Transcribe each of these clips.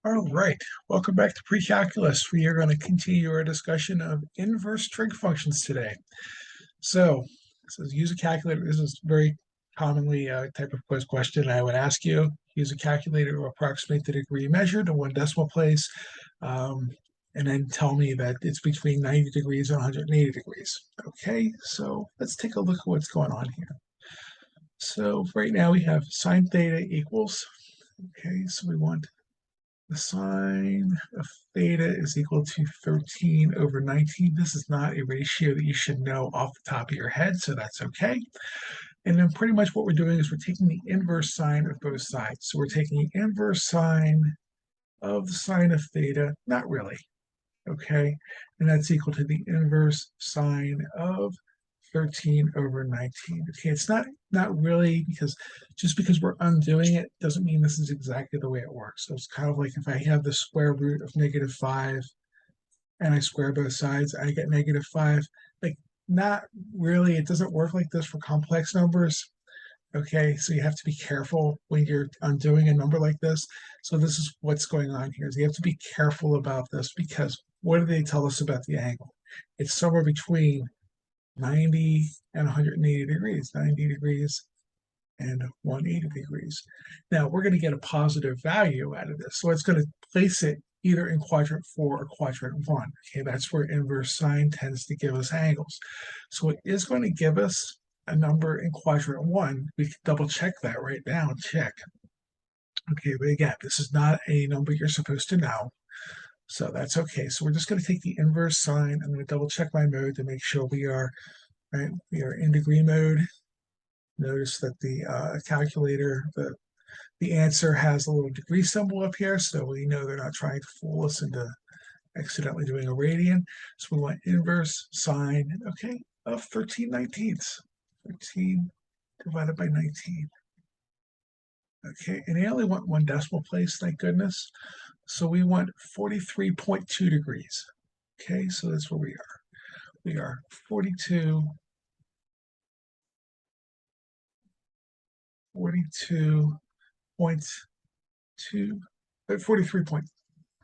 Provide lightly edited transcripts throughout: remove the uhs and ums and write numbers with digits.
All right, welcome back to Pre-Calculus. We are going to continue our discussion of inverse trig functions today. So, it says use a calculator. This is very commonly a type of quiz question I would ask you. Use a calculator to approximate the degree measured in one decimal place, um, and then tell me that it's between 90 degrees and 180 degrees. Okay, so let's take a look at what's going on here. So right now we have sine theta equals, okay, so we want the sine of theta is equal to 13 over 19. This is not a ratio that you should know off the top of your head, so that's okay. And then pretty much what we're doing is we're taking the inverse sine of both sides. So we're taking the inverse sine of the sine of theta, not really, okay? And that's equal to the inverse sine of 13 over 19. Okay, it's not really, because just because we're undoing it doesn't mean this is exactly the way it works. So it's kind of like if I have the square root of -5 and I square both sides, I get -5. Like, not really, it doesn't work like this for complex numbers. Okay, so you have to be careful when you're undoing a number like this. So this is what's going on here, is you have to be careful about this, because what do they tell us about the angle? It's somewhere between 90 and 180 degrees, 90 degrees and 180 degrees. Now we're going to get a positive value out of this. So it's going to place it either in quadrant 4 or quadrant 1. Okay, that's where inverse sine tends to give us angles. So it is going to give us a number in quadrant 1. We can double check that right now. Check. Okay, but again, this is not a number you're supposed to know. So that's okay. So we're just going to take the inverse sine. I'm going to double check my mode to make sure we are right. We are in degree mode. Notice that the calculator, the answer has a little degree symbol up here, so we know they're not trying to fool us into accidentally doing a radian. So we want inverse sine, okay, of 13/19. 13 divided by 19. Okay, and they only want one decimal place, thank goodness. So we want 43.2 degrees. Okay, so that's where we are. We are 42.2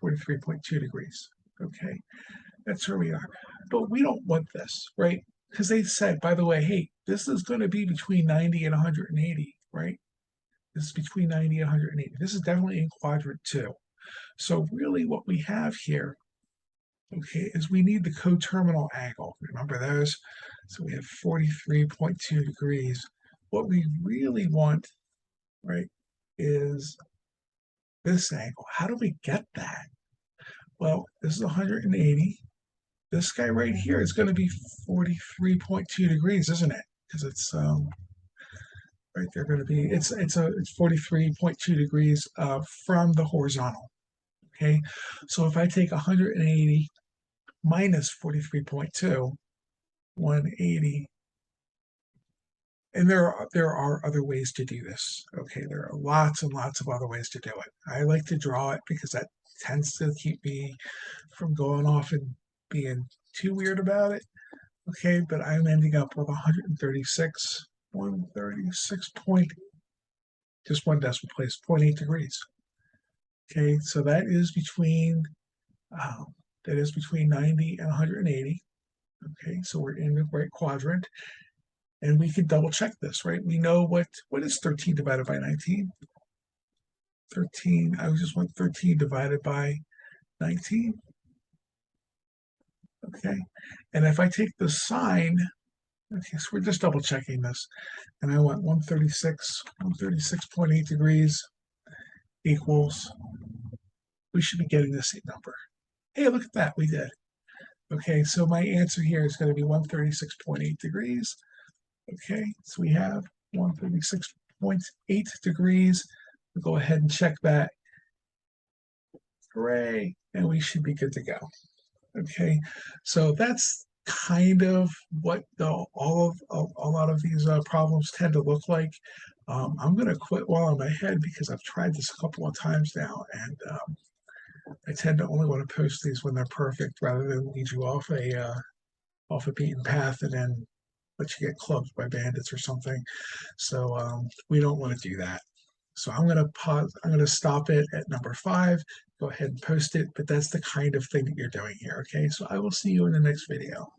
43.2 degrees. Okay, that's where we are. But we don't want this, right? Because they said, by the way, hey, this is going to be between 90 and 180, right? This is between 90 and 180. This is definitely in quadrant 2. So really what we have here, okay, is we need the coterminal angle. Remember those? So we have 43.2 degrees. What we really want, right, is this angle. How do we get that? Well, this is 180. This guy right here is going to be 43.2 degrees, isn't it? Because it's right, they're going to be it's 43.2 degrees from the horizontal. Okay, so if I take 180 minus 43.2, 180, and there are other ways to do this. Okay, there are lots and lots of other ways to do it. I like to draw it because that tends to keep me from going off and being too weird about it. Okay, but I'm ending up with 136 point, just one decimal place, 0.8 degrees. Okay, so uh, that is between 90 and 180. Okay, so we're in the right quadrant, and we can double check this, right? We know what is 13 divided by 19? 13, I just want 13 divided by 19. Okay, and if I take the sine, okay, so we're just double checking this, and I want 136.8 degrees equals, we should be getting the same number. Hey, look at that, we did. Okay, so my answer here is going to be 136.8 degrees. Okay, so we have 136.8 degrees. We'll go ahead and check that. Hooray, and we should be good to go. Okay, so that's kind of what a lot of these problems tend to look like. I'm going to quit while I'm ahead because I've tried this a couple of times now, and I tend to only want to post these when they're perfect rather than lead you off a beaten path and then let you get clubbed by bandits or something. So we don't want to do that. So I'm going to pause. I'm going to stop it at number 5. go ahead and post it, but that's the kind of thing that you're doing here. Okay, so I will see you in the next video.